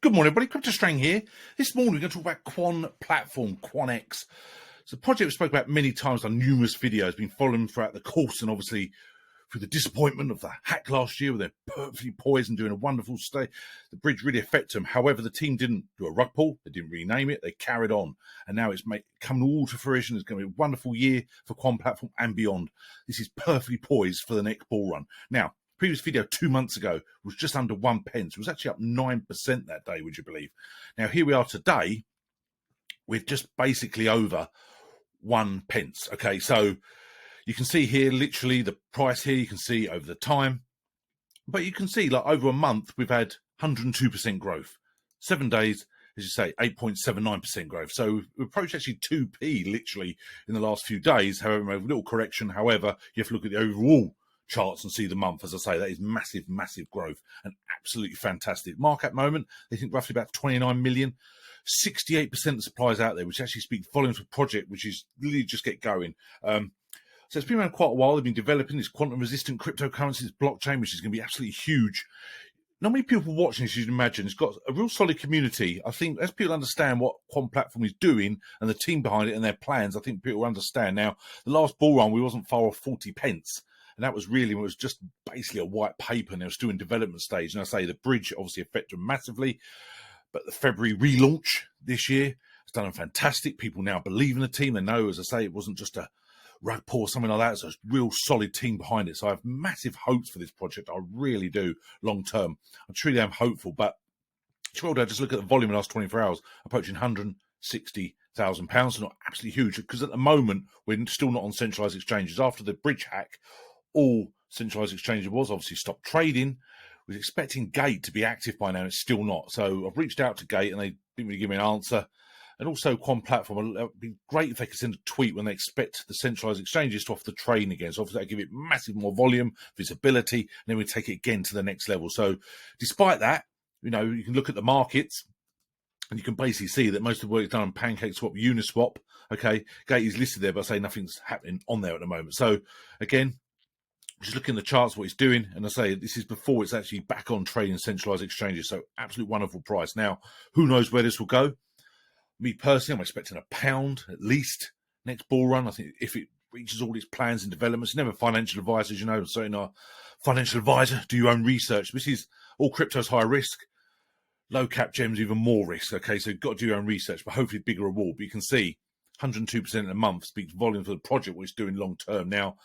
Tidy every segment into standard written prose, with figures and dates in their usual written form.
Good morning, everybody. Crypto Strang here. This morning we're going to talk about QANplatform QANX. It's a project we spoke about many times on numerous videos, been following throughout the course, and obviously through the disappointment of the hack last year, where they're perfectly poised and doing a wonderful stay. The bridge really affected them. However, the team didn't do a rug pull. They didn't rename it. They carried on. And now it's coming all to fruition. It's going to be a wonderful year for QANplatform and beyond. This is perfectly poised for the next bull run. Now, previous video 2 months ago was just under 1 pence. It was actually up 9% that day, would you believe? Now, here we are today with just basically over 1 pence. Okay, so you can see here, literally the price here, you can see over the time. But you can see, like, over a month, we've had 102% growth. 7 days, as you say, 8.79% growth. So we've approached actually 2p literally in the last few days. However, we have a little correction. However, you have to look at the overall charts and see the month. As I say, that is massive growth and absolutely fantastic. Market moment, they think roughly about 29 million. 68% of the supplies out there, which actually speaks volumes for project, which is really just get going. So it's been around quite a while. They've been developing this quantum resistant cryptocurrencies blockchain, which is going to be absolutely huge. Not many people watching this, you can imagine. It's got a real solid community. I think as people understand what QANplatform is doing and the team behind it and their plans, I think people understand. Now, the last bull run, we wasn't far off 40 pence. And that was really, it was just basically a white paper, and they were still in development stage. And I say the bridge obviously affected them massively, but the February relaunch this year has done them fantastic. People now believe in the team. They know, as I say, it wasn't just a rug pull or something like that. It's a real solid team behind it. So I have massive hopes for this project. I really do, long term. I truly am hopeful. But just look at the volume in the last 24 hours, approaching £160,000. So not absolutely huge, because at the moment, we're still not on centralized exchanges. After the bridge hack, all centralized exchanges was obviously stopped trading. Was expecting Gate to be active by now. It's still not. So I've reached out to Gate and they didn't really give me an answer. And also QANplatform, it would be great if they could send a tweet when they expect the centralized exchanges to offer the trading again. So obviously they give it massive more volume, visibility, and then we take it again to the next level. So despite that, you know, you can look at the markets and you can basically see that most of the work is done on PancakeSwap, Uniswap. Okay, Gate is listed there, but I say nothing's happening on there at the moment. So again, just looking at the charts, what it's doing, and I say this is before it's actually back on trading centralized exchanges. So absolute wonderful price. Now, who knows where this will go? Me personally, I'm expecting £1 at least next bull run. I think if it reaches all its plans and developments, never financial advice, as you know, certainly not financial advisor, do your own research. This is all crypto's high risk, low cap gems, even more risk. Okay, so you've got to do your own research, but hopefully bigger reward. But you can see 102% in a month speaks volume for the project, what it's doing long term. Now,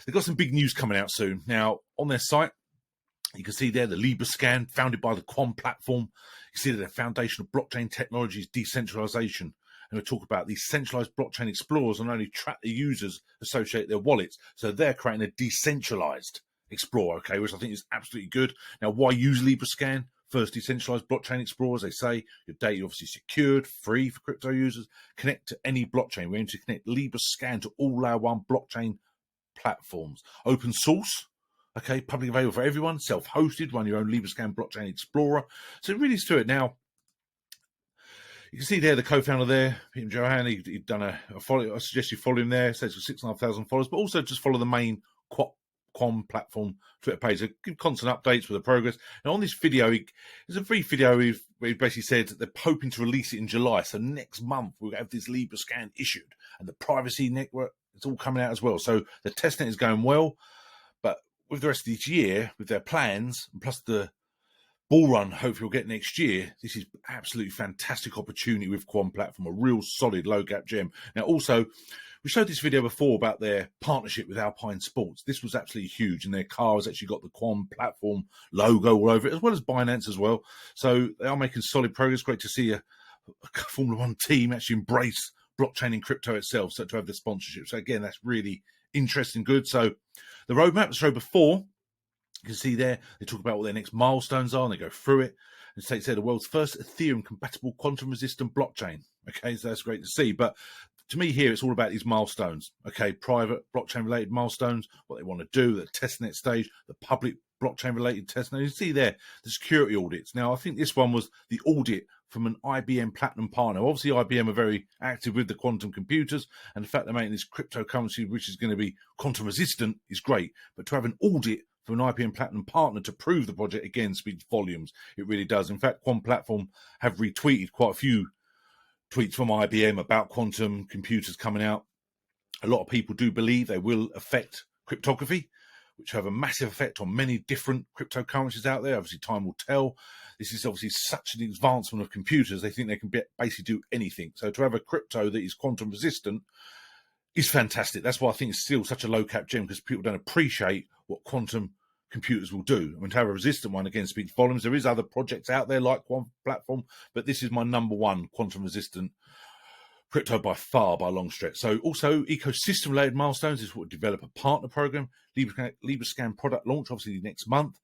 they've got some big news coming out soon. Now, on their site, you can see there the Libra scan, founded by the QANplatform. You see that the foundation of blockchain technology is decentralization. And we talk about these centralized blockchain explorers not only track the users, associate their wallets, so they're creating a decentralized explorer, okay, which I think is absolutely good. Now, why use Libra scan? First, decentralized blockchain explorers, they say your data obviously secured, free for crypto users. Connect to any blockchain. We're going to connect Libra scan to all our one blockchain platforms. Open source. Okay, public available for everyone, self-hosted, run your own LibreScan blockchain explorer. So it really is to it. Now, you can see there the co-founder there, Peter Johan, he'd done a follow. I suggest you follow him there. It says for 6,500 followers, but also just follow the main QANplatform Twitter page. So give constant updates with the progress. Now, on this video, there's a brief video where he basically said they're hoping to release it in July. So next month, we'll have this LibreScan issued, and the privacy network, it's all coming out as well. So the testnet is going well. But with the rest of this year, with their plans, and plus the bull run, hopefully we'll get next year, this is absolutely fantastic opportunity with QANplatform, a real solid low gap gem. Now, also, we showed this video before about their partnership with Alpine Sports. This was absolutely huge, and their car has actually got the QANplatform logo all over it, as well as BINANCE as well. So they are making solid progress. Great to see a Formula One team actually embrace blockchain and crypto itself, so to have the sponsorship. So again, that's really interesting, good. So the roadmap I showed before, you can see there, they talk about what their next milestones are, and they go through it. And states there, the world's first Ethereum-compatible quantum-resistant blockchain. Okay, so that's great to see. But to me here, it's all about these milestones. Okay, private blockchain-related milestones, what they want to do, the testnet stage, the public blockchain-related testnet. You see there, the security audits. Now, I think this one was the audit from an IBM Platinum partner. Obviously, IBM are very active with the quantum computers, and the fact they're making this cryptocurrency, which is going to be quantum resistant, is great. But to have an audit for an IPM Platinum partner to prove the project, again, speaks volumes. It really does. In fact, QANplatform have retweeted quite a few tweets from IBM about quantum computers coming out. A lot of people do believe they will affect cryptography, which have a massive effect on many different cryptocurrencies out there. Obviously, time will tell. This is obviously such an advancement of computers. They think they can basically do anything. So to have a crypto that is quantum resistant is fantastic. That's why I think it's still such a low cap gem, because people don't appreciate what quantum computers will do. I mean, to have a resistant one, again, speaks volumes. There is other projects out there like QANplatform, but this is my number 1 quantum resistant crypto by far, by a long stretch. So also ecosystem related milestones is what develop a partner program. LibraScan product launch, obviously next month.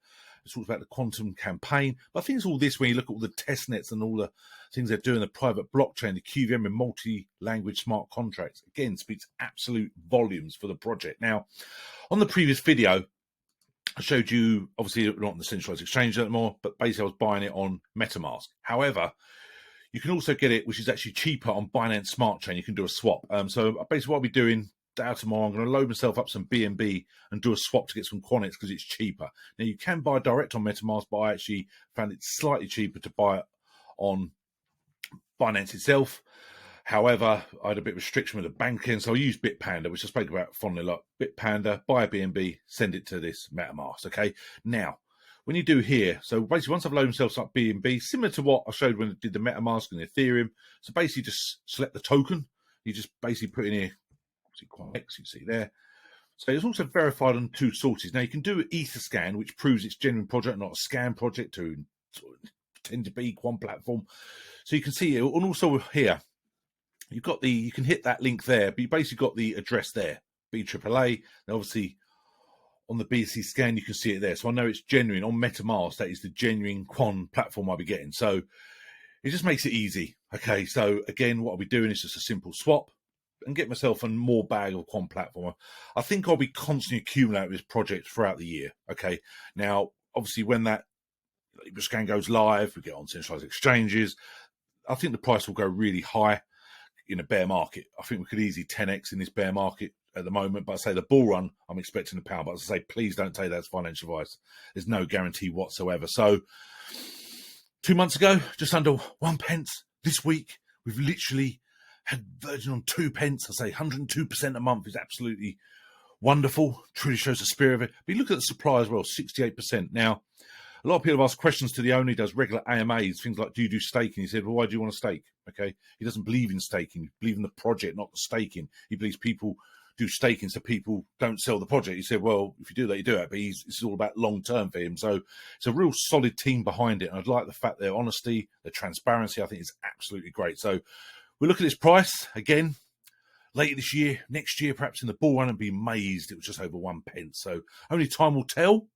It talks about the quantum campaign. But I think it's all this when you look at all the test nets and all the things they're doing, the private blockchain, the QVM and multi-language smart contracts. Again, speaks absolute volumes for the project. Now, on the previous video, I showed you, obviously not on the centralized exchange anymore, but basically I was buying it on Metamask. However, you can also get it, which is actually cheaper, on Binance Smart Chain. You can do a swap. So basically what I'll be doing now tomorrow, I'm going to load myself up some BNB and do a swap to get some QANX because it's cheaper. Now, you can buy direct on Metamask, but I actually found it slightly cheaper to buy it on Binance itself. However, I had a bit of restriction with the banking, so I used BitPanda, which I spoke about fondly a lot. BitPanda, buy a BNB, send it to this Metamask, okay? Now, when you do here, so basically once I've loaded myself up BNB, similar to what I showed when I did the Metamask and the Ethereum, so basically just select the token. You just basically put in here, QANX, you see there. So it's also verified on 2 sources. Now you can do an Etherscan, which proves it's a genuine project, not a scam project to pretend to be QANplatform. So you can see it, and also here, you've got you can hit that link there, but you basically got the address there, BAAA. Now obviously on the BSC scan, you can see it there. So I know it's genuine. On Metamask, that is the genuine QANplatform I'll be getting. So it just makes it easy. Okay, so again, what I'll be doing is just a simple swap and get myself a more bag of QANplatform. I think I'll be constantly accumulating this project throughout the year. Okay, now, obviously, when that scan goes live, we get on centralized exchanges, I think the price will go really high in a bear market. I think we could easily 10x in this bear market at the moment, but I say the bull run, I'm expecting a pound. But as I say, please don't take that as financial advice. There's no guarantee whatsoever. So 2 months ago, just under 1 pence. This week, we've literally had Virgin on 2 pence. I say 102% a month is absolutely wonderful. Truly shows the spirit of it. But you look at the supply as well, 68%. Now, a lot of people have asked questions to the owner. He does regular AMAs, things like, do you do staking? He said, well, why do you want to stake? Okay. He doesn't believe in staking. He believes in the project, not the staking. He believes people do staking so people don't sell the project. He said, well, if you do that, you do it. But it's all about long-term for him. So it's a real solid team behind it. And I'd like the fact their honesty, their transparency, I think is absolutely great. So we look at this price again later this year, next year, perhaps in the bull run, and be amazed it was just over 1 pence. So only time will tell.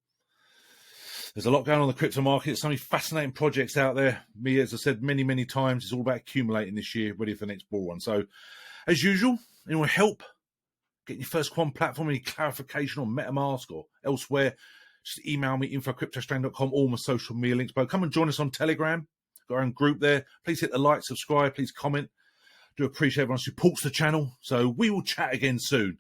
There's a lot going on in the crypto market. So many fascinating projects out there. Me, as I said many, many times, it's all about accumulating this year, ready for the next bull run. So as usual, anyone help getting your first QANplatform, any clarification on Metamask or elsewhere, just email me, info@cryptostrain.com, all my social media links. But come and join us on Telegram. Got our own group there. Please hit the like, subscribe, please comment. Do appreciate everyone who supports the channel. So we will chat again soon.